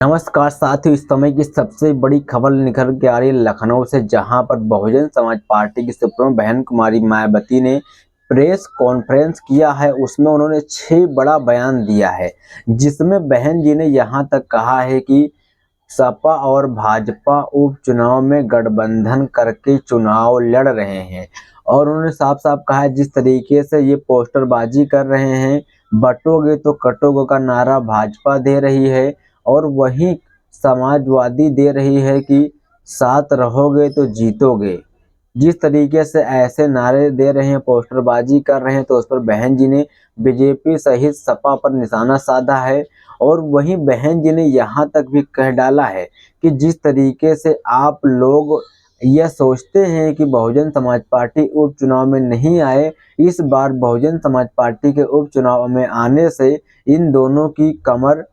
नमस्कार साथियों, इस समय की सबसे बड़ी खबर निकल के आ रही है लखनऊ से, जहां पर बहुजन समाज पार्टी की सुप्रीमो बहन कुमारी मायावती ने प्रेस कॉन्फ्रेंस किया है। उसमें उन्होंने 6 बड़ा बयान दिया है, जिसमें बहन जी ने यहां तक कहा है कि सपा और भाजपा उपचुनाव में गठबंधन करके चुनाव लड़ रहे हैं। और उन्होंने साफ साफ कहा है, जिस तरीके से ये पोस्टरबाजी कर रहे हैं, बटोगे तो कटोगे का नारा भाजपा दे रही है और वहीं समाजवादी दे रही है कि साथ रहोगे तो जीतोगे। जिस तरीके से ऐसे नारे दे रहे हैं, पोस्टरबाजी कर रहे हैं, तो उस पर बहन जी ने बीजेपी सहित सपा पर निशाना साधा है। और वहीं बहन जी ने यहाँ तक भी कह डाला है कि जिस तरीके से आप लोग यह सोचते हैं कि बहुजन समाज पार्टी उपचुनाव में नहीं आए, इस बार बहुजन समाज पार्टी के उपचुनाव में आने से इन दोनों की कमर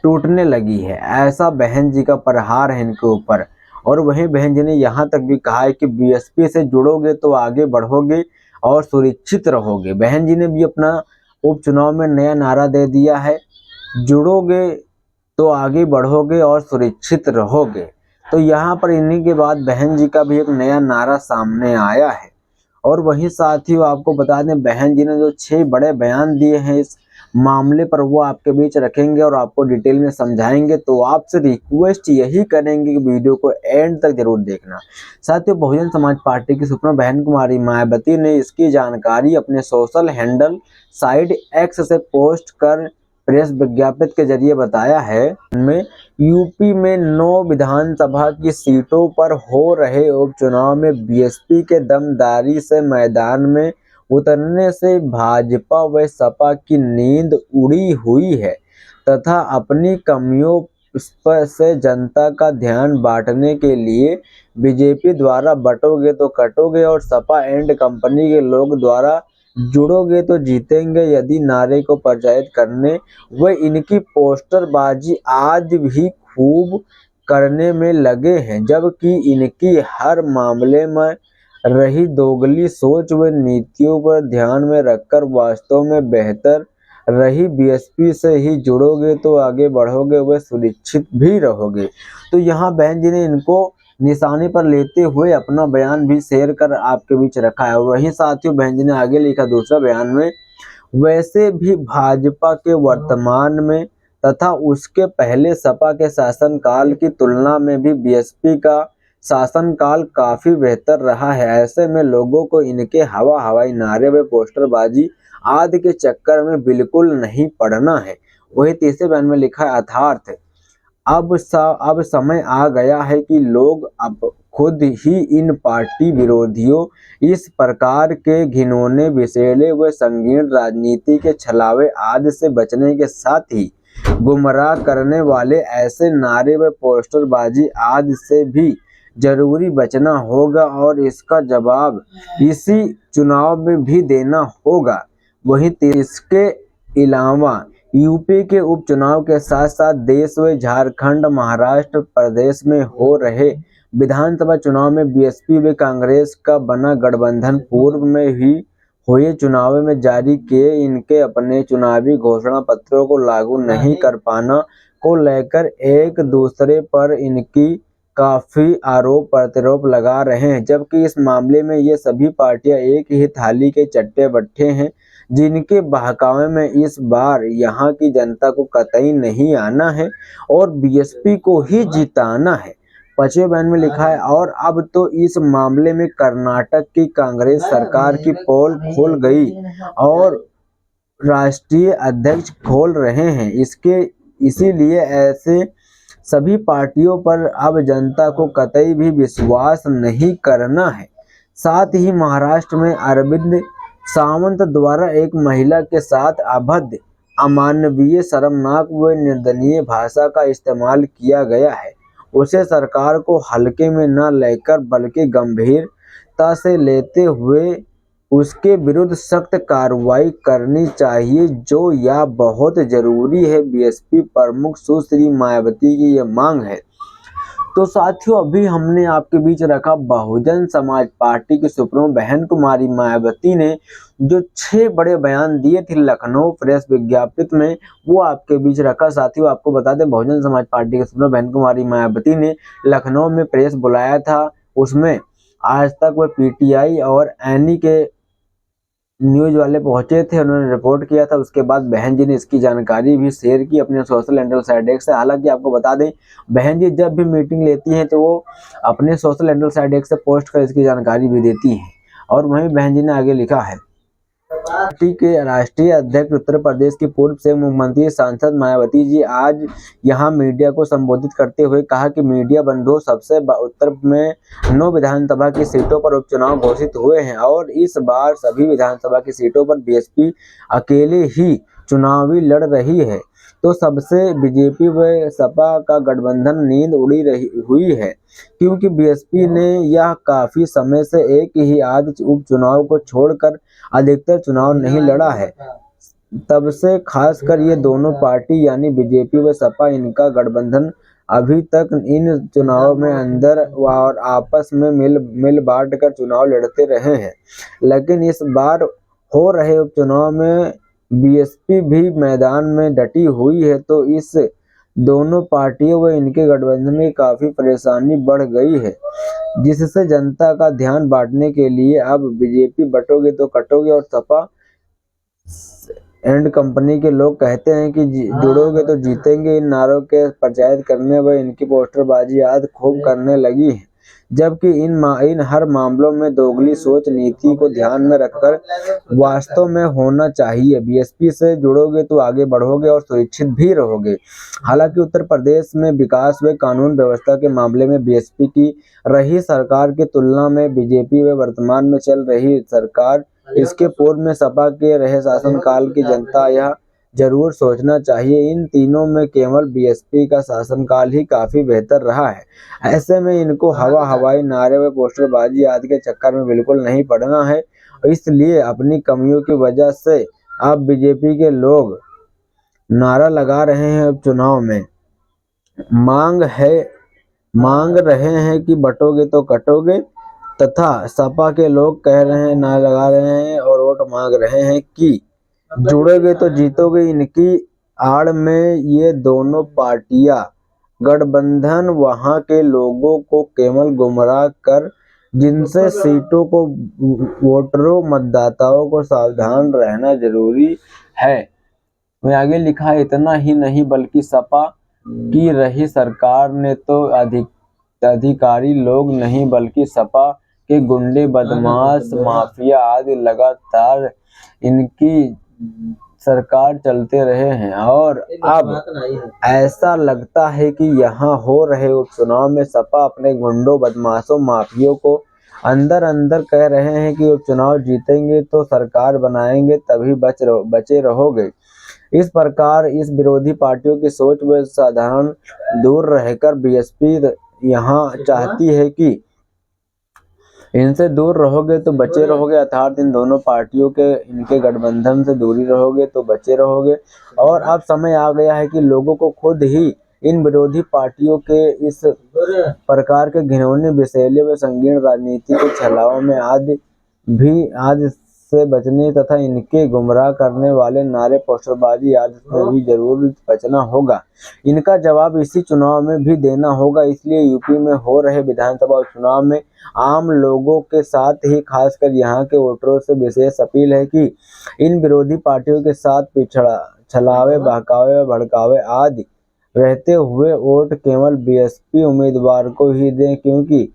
टूटने लगी है। ऐसा बहन जी का प्रहार है इनके ऊपर। और वहीं बहन जी ने यहाँ तक भी कहा है कि बीएसपी से जुड़ोगे तो आगे बढ़ोगे और सुरक्षित रहोगे। बहन जी ने भी अपना उपचुनाव में नया नारा दे दिया है, जुड़ोगे तो आगे बढ़ोगे और सुरक्षित रहोगे। तो यहाँ पर इन्हीं के बाद बहन जी का भी एक नया नारा सामने आया है। और वहीं साथियों, आपको बता दें, बहन जी ने जो 6 बड़े बयान दिए हैं इस मामले पर, वो आपके बीच रखेंगे और आपको डिटेल में समझाएंगे। तो आपसे रिक्वेस्ट यही करेंगे कि वीडियो को एंड तक जरूर देखना। साथियों, बहुजन समाज पार्टी की सुप्रीमो बहन कुमारी मायावती ने इसकी जानकारी अपने सोशल हैंडल साइट एक्स से पोस्ट कर प्रेस विज्ञप्ति के जरिए बताया है। उनमें यूपी में 9 विधानसभा की सीटों पर हो रहे उपचुनाव में बीएसपी के दमदारी से मैदान में उतरने से भाजपा व सपा की नींद उड़ी हुई है तथा अपनी कमियों से जनता का ध्यान बांटने के लिए बीजेपी द्वारा बटोगे तो कटोगे और सपा एंड कंपनी के लोग द्वारा जुड़ोगे तो जीतेंगे यदि नारे को प्रचारित करने व इनकी पोस्टरबाजी आज भी खूब करने में लगे हैं, जबकि इनकी हर मामले में रही दोगली सोच व नीतियों पर ध्यान में रखकर वास्तव में बेहतर रही बीएसपी से ही जुड़ोगे तो आगे बढ़ोगे व सुरक्षित भी रहोगे। तो यहाँ बहन जी ने इनको निशाने पर लेते हुए अपना बयान भी शेयर कर आपके बीच रखा है। और वहीं साथियों, बहन जी ने आगे लिखा दूसरा बयान में, वैसे भी भाजपा के वर्तमान में तथा उसके पहले सपा के शासनकाल की तुलना में भी बीएसपी का शासनकाल काफी बेहतर रहा है। ऐसे में लोगों को इनके हवाई नारे व पोस्टरबाजी आदि के चक्कर में बिल्कुल नहीं पड़ना है। वही तीसरे बयान में लिखा है, अर्थात अब समय आ गया है कि लोग अब खुद ही इन पार्टी विरोधियों इस प्रकार के घिनौने विषैले व संगीन राजनीति के छलावे आदि से बचने के साथ ही गुमराह करने वाले ऐसे नारे व पोस्टरबाजी आदि से भी जरूरी बचना होगा और इसका जवाब इसी चुनाव में भी देना होगा। वहीं इसके अलावा यूपी के उपचुनाव के साथ साथ देश व झारखंड, महाराष्ट्र प्रदेश में हो रहे विधानसभा चुनाव में बीएसपी व कांग्रेस का बना गठबंधन पूर्व में ही हुए चुनाव में जारी किए इनके अपने चुनावी घोषणा पत्रों को लागू नहीं कर पाना को लेकर एक दूसरे पर इनकी काफी आरोप प्रत्यारोप लगा रहे हैं, जबकि इस मामले में ये सभी पार्टियां एक ही थाली के चट्टे बट्टे हैं, जिनके बहकावे में इस बार यहाँ की जनता को कतई नहीं आना है और बीएसपी को ही जिताना है। 5वें बयान में लिखा है, और अब तो इस मामले में कर्नाटक की कांग्रेस सरकार की पोल खुल गई और राष्ट्रीय अध्यक्ष खोल रहे हैं। इसीलिए ऐसे सभी पार्टियों पर अब जनता को कतई भी विश्वास नहीं करना है। साथ ही महाराष्ट्र में अरविंद सावंत द्वारा एक महिला के साथ अभद्र, अमानवीय, शर्मनाक व निंदनीय भाषा का इस्तेमाल किया गया है। उसे सरकार को हल्के में न लेकर बल्कि गंभीरता से लेते हुए उसके विरुद्ध सख्त कार्रवाई करनी चाहिए, जो यह बहुत जरूरी है। बीएसपी प्रमुख सुश्री मायावती की यह मांग है। तो साथियों, अभी हमने आपके बीच रखा बहुजन समाज पार्टी की सुप्रीमो बहन कुमारी मायावती ने जो 6 बड़े बयान दिए थे लखनऊ प्रेस विज्ञापित में, वो आपके बीच रखा। साथियों, आपको बता दें, बहुजन समाज पार्टी की सुप्रीमो बहन कुमारी मायावती ने लखनऊ में प्रेस बुलाया था। उसमें आज तक वह पीटीआई और एनी के न्यूज वाले पहुंचे थे, उन्होंने रिपोर्ट किया था। उसके बाद बहन जी ने इसकी जानकारी भी शेयर की अपने सोशल हैंडल साइट एक्स से। हालांकि आपको बता दें, बहन जी जब भी मीटिंग लेती हैं तो वो अपने सोशल हैंडल साइट एक्स से पोस्ट कर इसकी जानकारी भी देती हैं। और वहीं बहन जी ने आगे लिखा है, पार्टी के राष्ट्रीय अध्यक्ष उत्तर प्रदेश की पूर्व से मुख्यमंत्री सांसद मायावती जी आज यहां मीडिया को संबोधित करते हुए कहा कि मीडिया बंधुओं, सबसे उत्तर में 9 विधानसभा की सीटों पर उपचुनाव घोषित हुए हैं और इस बार सभी विधानसभा की सीटों पर बीएसपी अकेले ही चुनावी लड़ रही है, तो सबसे बीजेपी व सपा का गठबंधन नींद उड़ी रही हुई है, क्योंकि बीएसपी ने यह काफी समय से एक ही आध उपचुनाव को छोड़कर अधिकतर चुनाव नहीं लड़ा है। तब से खासकर ये दोनों पार्टी यानी बीजेपी व सपा, इनका गठबंधन अभी तक इन चुनाव में अंदर और आपस में मिल बांट कर चुनाव लड़ते रहे हैं। लेकिन इस बार हो रहे उपचुनाव में बीएसपी भी मैदान में डटी हुई है, तो इस दोनों पार्टियों व इनके गठबंधन में काफी परेशानी बढ़ गई है, जिससे जनता का ध्यान बांटने के लिए अब बीजेपी बटोगे तो कटोगे और सपा एंड कंपनी के लोग कहते हैं कि जुड़ोगे तो जीतेंगे, इन नारों के प्रचारित करने व इनकी पोस्टरबाजी आदि खूब करने लगी है। जबकि इन हर मामलों में दोगली सोच नीति को ध्यान में रखकर वास्तव में होना चाहिए। बीएसपी से जुड़ोगे तो आगे बढ़ोगे और सुरक्षित भी रहोगे। हालांकि उत्तर प्रदेश में विकास व कानून व्यवस्था के मामले में बीएसपी की रही सरकार की तुलना में बीजेपी व वर्तमान में चल रही सरकार, इसके पूर्व में सपा के रहे शासनकाल की जनता यह जरूर सोचना चाहिए, इन तीनों में केवल बीएसपी का शासनकाल ही काफी बेहतर रहा है। ऐसे में इनको हवाई नारे व पोस्टरबाजी आदि के चक्कर में बिल्कुल नहीं पड़ना है। इसलिए अपनी कमियों की वजह से अब बीजेपी के लोग नारा लगा रहे हैं, अब चुनाव में मांग रहे हैं कि बटोगे तो कटोगे, तथा सपा के लोग कह रहे हैं, नारा लगा रहे हैं और वोट मांग रहे हैं कि जुड़ोगे तो जीतोगे। इनकी आड़ में ये दोनों पार्टियां गठबंधन वहां के लोगों को केवल गुमराह कर, जिनसे सीटों को वोटरों मतदाताओं को सावधान रहना जरूरी है। वहीं आगे लिखा है, इतना ही नहीं बल्कि सपा की रही सरकार ने तो अधिकारी लोग नहीं बल्कि सपा के गुंडे, बदमाश, माफिया आदि लगातार इनकी सरकार चलते रहे हैं। और अब ऐसा लगता है कि यहाँ हो रहे उपचुनाव में सपा अपने गुंडों, बदमाशों, माफियों को अंदर अंदर कह रहे हैं कि उपचुनाव जीतेंगे तो सरकार बनाएंगे, तभी बचे रहोगे। इस प्रकार इस विरोधी पार्टियों की सोच व साधारण दूर रहकर बीएसपी यहाँ चाहती है कि इनसे दूर रहोगे तो बचे रहोगे, अर्थात इन दोनों पार्टियों के इनके गठबंधन से दूरी रहोगे तो बचे रहोगे। और अब समय आ गया है कि लोगों को खुद ही इन विरोधी पार्टियों के इस प्रकार के घिनौने, विषैले व संगीन राजनीति के छलावे में आदि से बचने तथा इनके गुमराह करने वाले नारे, पोस्टरबाजी आदि से भी जरूर बचना होगा। इनका जवाब इसी चुनाव में भी देना होगा। इसलिए यूपी में हो रहे विधानसभा चुनाव में आम लोगों के साथ ही खासकर यहाँ के वोटरों से विशेष अपील है कि इन विरोधी पार्टियों के साथ छलावे, बहकावे व भड़कावे आदि रहते हुए वोट केवल बीएसपी उम्मीदवार को ही दें, क्योंकि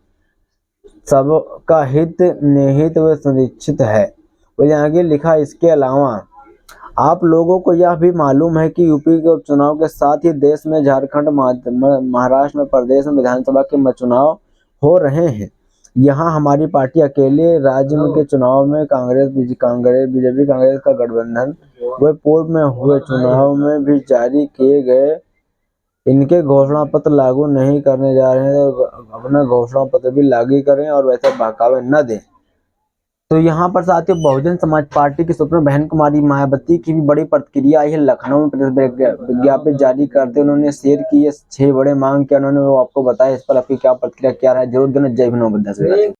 सबका हित निहित व सुनिश्चित है। और आगे लिखा, इसके अलावा आप लोगों को यह भी मालूम है कि यूपी के उपचुनाव के साथ ही देश में झारखंड, महाराष्ट्र में, प्रदेश में विधानसभा के चुनाव हो रहे हैं। यहाँ हमारी पार्टी अकेले राज्य के चुनाव में बीजेपी कांग्रेस का गठबंधन व पूर्व में हुए चुनाव में भी जारी किए गए इनके घोषणा पत्र लागू नहीं करने जा रहे हैं, तो अपना घोषणा पत्र भी लागू करें और वैसे बहकावे न दें। तो यहाँ पर साथियों बहुजन समाज पार्टी की सुप्रीमो बहन कुमारी मायावती की भी बड़ी प्रतिक्रिया आई है। लखनऊ में प्रेस विज्ञप्ति जारी करते उन्होंने शेयर की है 6 बड़े मांग के, उन्होंने वो आपको बताया। इस पर आपकी क्या प्रतिक्रिया क्या रहा है जरूर देना। जय हिंद।